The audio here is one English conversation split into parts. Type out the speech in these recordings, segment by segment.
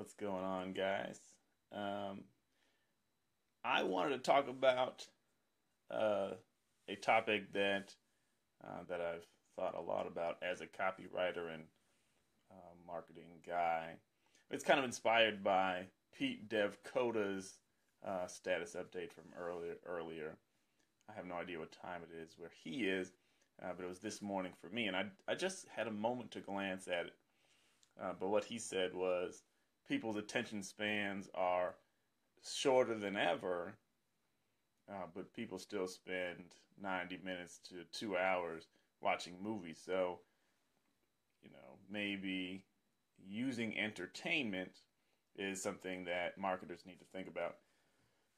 What's going on, guys? Um, I wanted to talk about uh, a topic that I've thought a lot about as a copywriter and marketing guy. It's kind of inspired by Pete Devcota's status update from earlier. I have no idea what time it is where he is, but it was this morning for me, and I just had a moment to glance at it. But what he said was people's attention spans are shorter than ever, but people still spend 90 minutes to 2 hours watching movies. So, maybe using entertainment is something that marketers need to think about.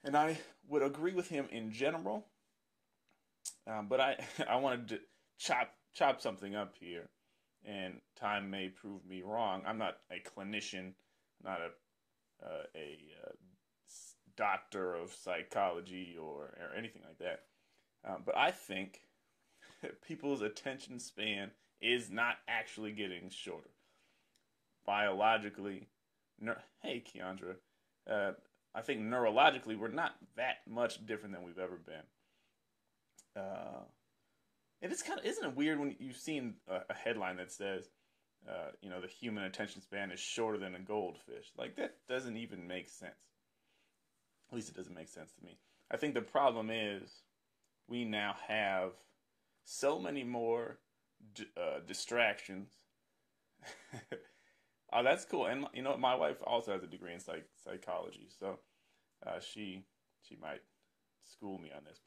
And I would agree with him in general, but I wanted to chop something up here, and time may prove me wrong. I'm not a clinician, not a doctor of psychology or anything like that. But I think people's attention span is not actually getting shorter. Biologically, hey Keandra, I think neurologically we're not that much different than we've ever been. And it's isn't it weird when you've seen a headline that says, the human attention span is shorter than a goldfish? Like, that doesn't even make sense. At least it doesn't make sense to me. I think the problem is we now have so many more distractions. Oh, that's cool. And my wife also has a degree in psychology, so she might school me on this,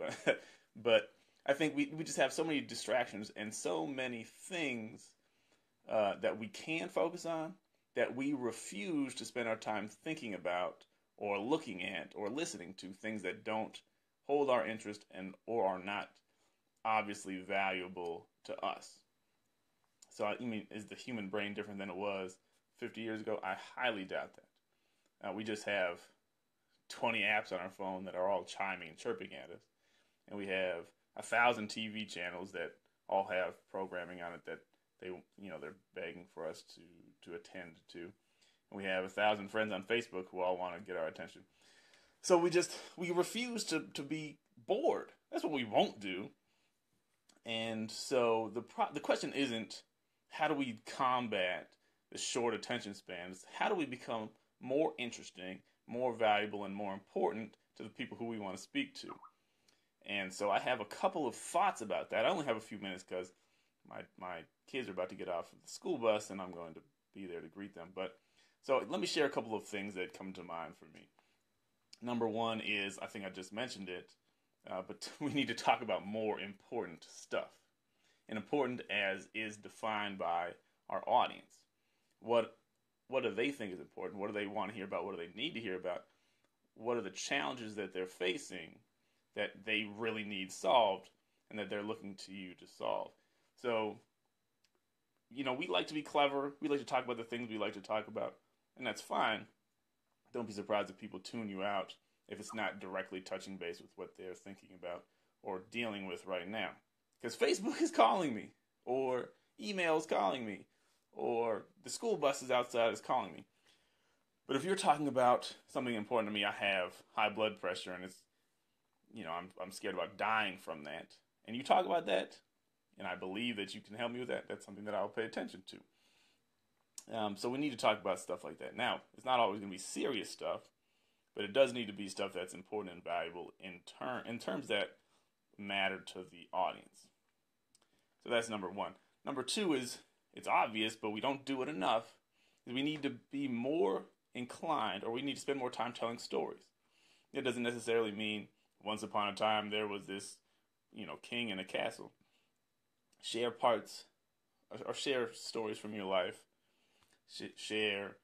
but I think we just have so many distractions and so many things that we can focus on that we refuse to spend our time thinking about or looking at or listening to things that don't hold our interest and or are not obviously valuable to us. So I mean, is the human brain different than it was 50 years ago? I highly doubt that. We just have 20 apps on our phone that are all chiming and chirping at us, and we have 1,000 TV channels that all have programming on it that they're begging for us to attend to. And we have 1,000 friends on Facebook who all want to get our attention. So we refuse to be bored. That's what we won't do. And so the question isn't how do we combat the short attention spans? How do we become more interesting, more valuable, and more important to the people who we want to speak to? And so I have a couple of thoughts about that. I only have a few minutes because my kids are about to get off of the school bus and I'm going to be there to greet them. But so let me share a couple of things that come to mind for me. Number one is, I think I just mentioned it, but we need to talk about more important stuff. And important as is defined by our audience. What do they think is important? What do they want to hear about? What do they need to hear about? What are the challenges that they're facing that they really need solved and that they're looking to you to solve? So, we like to be clever. We like to talk about the things we like to talk about, and that's fine. Don't be surprised if people tune you out if it's not directly touching base with what they're thinking about or dealing with right now. Because Facebook is calling me, or email is calling me, or the school bus is outside is calling me. But if you're talking about something important to me, I have high blood pressure, and it's, I'm scared about dying from that. And you talk about that, and I believe that you can help me with that. That's something that I'll pay attention to. So we need to talk about stuff like that. Now, it's not always going to be serious stuff, but it does need to be stuff that's important and valuable in terms that matter to the audience. So that's number one. Number two is, it's obvious, but we don't do it enough, is we need to be more inclined, or we need to spend more time telling stories. It doesn't necessarily mean once upon a time there was this, king in a castle. Share parts, or share stories from your life. Share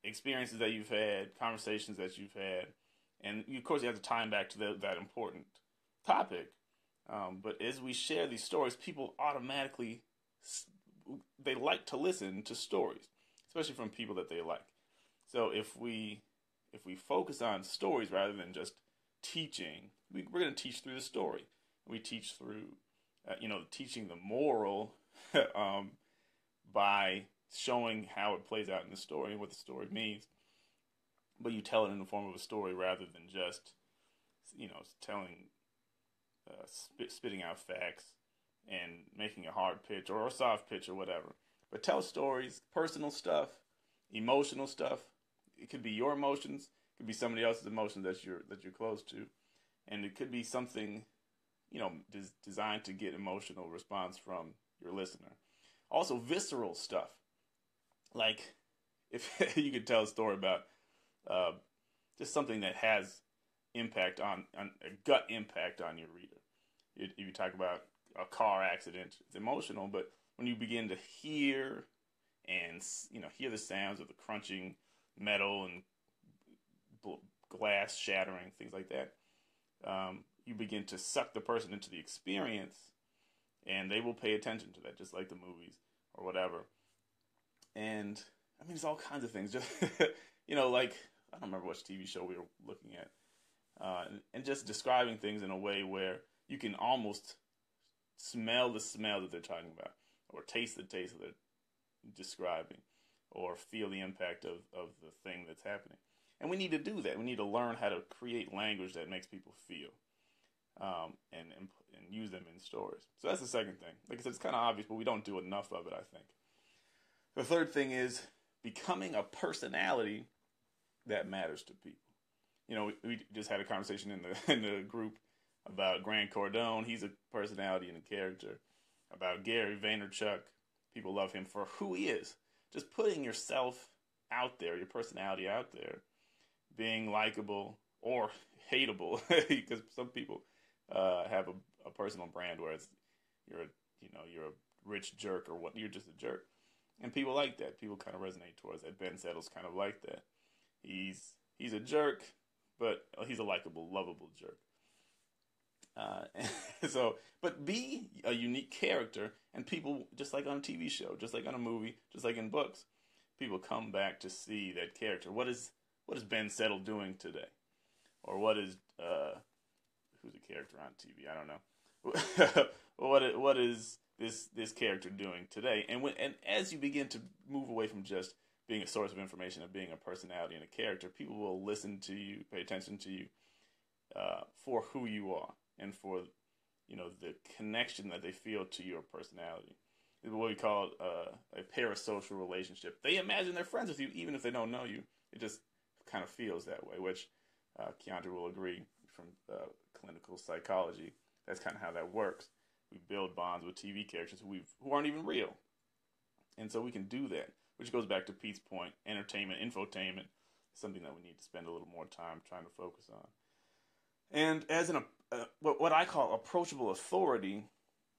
experiences that you've had, conversations that you've had, and of course you have to tie them back to that important topic. But as we share these stories, people automatically they like to listen to stories, especially from people that they like. So if we focus on stories rather than just teaching, we're going to teach through the story. We teach through, teaching the moral by showing how it plays out in the story and what the story means. But you tell it in the form of a story rather than just, telling, spitting out facts and making a hard pitch or a soft pitch or whatever. But tell stories, personal stuff, emotional stuff. It could be your emotions, it could be somebody else's emotions that you're close to, and it could be something, designed to get emotional response from your listener. Also, visceral stuff, like if you could tell a story about just something that has impact on a gut impact on your reader. If you talk about a car accident, it's emotional, but when you begin to hear and hear the sounds of the crunching metal and glass shattering, things like that, you begin to suck the person into the experience, and they will pay attention to that, just like the movies or whatever. And I mean, there's all kinds of things. Just like I don't remember which TV show we were looking at, and just describing things in a way where you can almost smell the smell that they're talking about, or taste the taste that they're describing, or feel the impact of the thing that's happening. And we need to do that. We need to learn how to create language that makes people feel, and use them in stories. So that's the second thing. Like I said, it's kind of obvious, but we don't do enough of it, I think. The third thing is becoming a personality that matters to people. We just had a conversation in the group about Grant Cardone. He's a personality and a character. About Gary Vaynerchuk. People love him for who he is. Just putting yourself out there, your personality out there, being likable or hateable, because some people have a personal brand where you're a rich jerk or what, you're just a jerk, and people like that. People kind of resonate towards that. Ben Settle's kind of like that. He's a jerk, but he's a likable, lovable jerk. But be a unique character, and people, just like on a TV show, just like on a movie, just like in books, people come back to see that character. What is Ben Settle doing today? Or what is who's a character on TV? I don't know. what is this character doing today? And as you begin to move away from just being a source of information and being a personality and a character, people will listen to you, pay attention to you for who you are and for the connection that they feel to your personality. It's what we call a parasocial relationship. They imagine they're friends with you even if they don't know you. It just kind of feels that way, which Keandra will agree from clinical psychology. That's kind of how that works. We build bonds with TV characters who aren't even real. And so we can do that, which goes back to Pete's point, entertainment, infotainment, something that we need to spend a little more time trying to focus on. And as what I call approachable authority,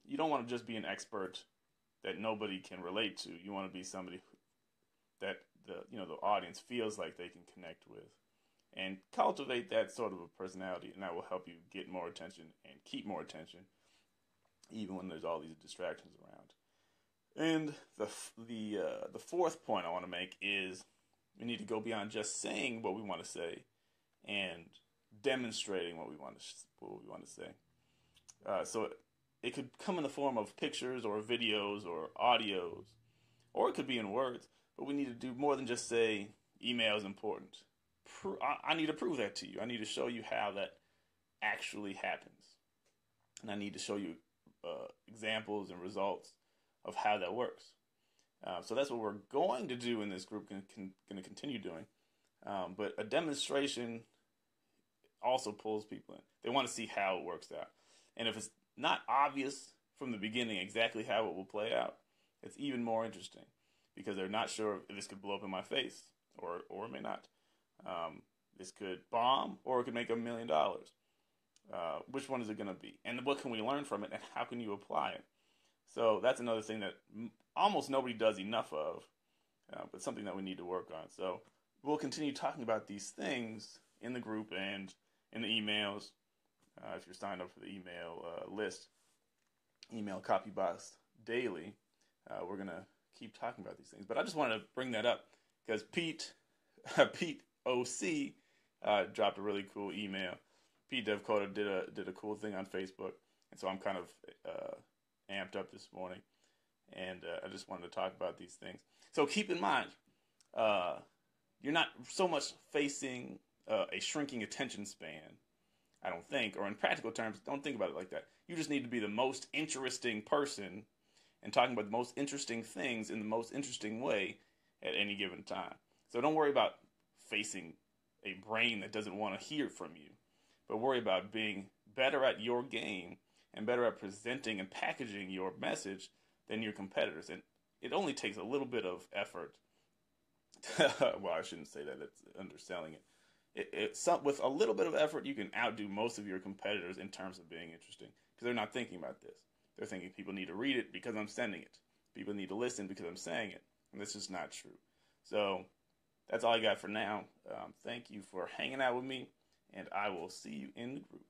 you don't want to just be an expert that nobody can relate to. You want to be somebody that the audience feels like they can connect with, and cultivate that sort of a personality, and that will help you get more attention and keep more attention, even when there's all these distractions around. And the fourth point I want to make is we need to go beyond just saying what we want to say and demonstrating what we want to say. So it could come in the form of pictures or videos or audios, or it could be in words. But we need to do more than just say email is important. I need to prove that to you. I need to show you how that actually happens, and I need to show you examples and results of how that works. So that's what we're going to do in this group, going to continue doing. But a demonstration also pulls people in. They want to see how it works out. And if it's not obvious from the beginning exactly how it will play out, it's even more interesting because they're not sure if this could blow up in my face or it may not. This could bomb or it could make $1 million. Which one is it going to be? And what can we learn from it, and how can you apply it? So that's another thing that almost nobody does enough of, but something that we need to work on. So we'll continue talking about these things in the group and in the emails. If you're signed up for the email list, email copybox daily, we're going to keep talking about these things. But I just wanted to bring that up because Pete OC dropped a really cool email. Pete DevCoder did a cool thing on Facebook, and so I'm kind of amped up this morning. And I just wanted to talk about these things. So keep in mind, you're not so much facing a shrinking attention span, I don't think, or in practical terms, don't think about it like that. You just need to be the most interesting person and talking about the most interesting things in the most interesting way at any given time. So don't worry about facing a brain that doesn't want to hear from you, but worry about being better at your game and better at presenting and packaging your message than your competitors. And it only takes a little bit of effort. Well, I shouldn't say that. It's underselling it. With a little bit of effort, you can outdo most of your competitors in terms of being interesting because they're not thinking about this. They're thinking people need to read it because I'm sending it. People need to listen because I'm saying it. And this is not true. So that's all I got for now. Thank you for hanging out with me, and I will see you in the group.